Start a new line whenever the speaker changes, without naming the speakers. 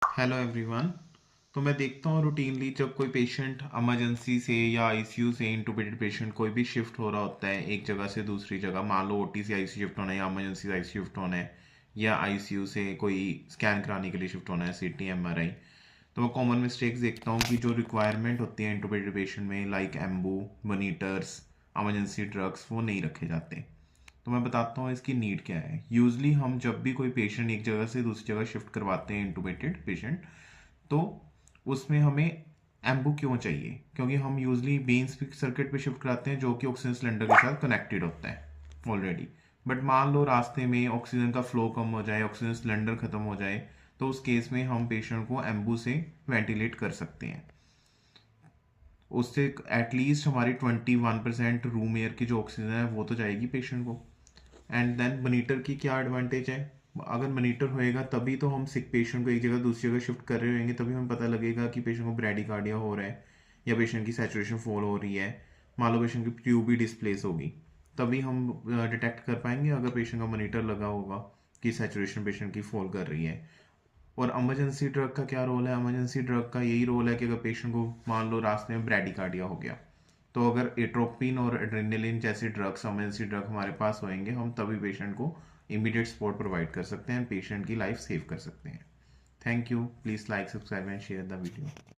Hello everyone. तो मैं देखता हूँ रूटीनली जब कोई पेशेंट इमरजेंसी से या आईसीयू से इंटुबेटेड पेशेंट कोई भी शिफ्ट हो रहा होता है एक जगह से दूसरी जगह, मान लो ओटी से आईसीयू शिफ्ट होना है या इमरजेंसी से आईसीयू शिफ्ट होना है या आईसीयू से कोई स्कैन कराने के लिए शिफ्ट होना है, सीटी एमआरआई। तो मैं कॉमन मिस्टेक्स देखता हूँ कि जो रिक्वायरमेंट होती है इंटुबेटेड पेशेंट में, लाइक एम्बू, मनीटर्स, इमरजेंसी ड्रग्स, वो नहीं रखे जाते। तो मैं बताता हूँ इसकी नीड क्या है। यूजली हम जब भी कोई पेशेंट एक जगह से दूसरी जगह शिफ्ट करवाते हैं इंटुबेटेड पेशेंट, तो उसमें हमें एम्बू क्यों चाहिए? क्योंकि हम यूजली बेन सर्किट पे शिफ्ट कराते हैं जो कि ऑक्सीजन सिलेंडर के साथ कनेक्टेड होता है ऑलरेडी। बट मान लो रास्ते में ऑक्सीजन का फ्लो कम हो जाए, ऑक्सीजन सिलेंडर खत्म हो जाए, तो उस केस में हम पेशेंट को एम्बू से वेंटिलेट कर सकते हैं। उससे एटलीस्ट हमारी 21% रूम एयर की जो ऑक्सीजन है वो तो जाएगी पेशेंट को। एंड देन मनीटर की क्या एडवांटेज है? अगर मनीटर होएगा तभी तो हम सिक पेशेंट को एक जगह दूसरी जगह शिफ्ट कर रहे होंगे, तभी हमें पता लगेगा कि पेशेंट को ब्रेडिकार्डिया हो रहा है या पेशेंट की सैचुरेशन फॉल हो रही है। मान लो पेशेंट की ट्यूब भी डिस्प्लेस होगी, तभी हम डिटेक्ट कर पाएंगे अगर पेशेंट का मनीटर लगा होगा कि सैचुरेशन पेशेंट की फॉल कर रही है। और इमरजेंसी ड्रग का क्या रोल है? इमरजेंसी ड्रग का यही रोल है कि अगर पेशेंट को मान लो रास्ते में ब्रेडिकार्डिया हो गया, तो अगर एट्रोपिन और एड्रेनलिन जैसे ड्रग्स, इमरजेंसी ड्रग हमारे पास होंगे, हम तभी पेशेंट को इमीडिएट सपोर्ट प्रोवाइड कर सकते हैं, पेशेंट की लाइफ सेव कर सकते हैं। Thank you. Please like, subscribe and share the video.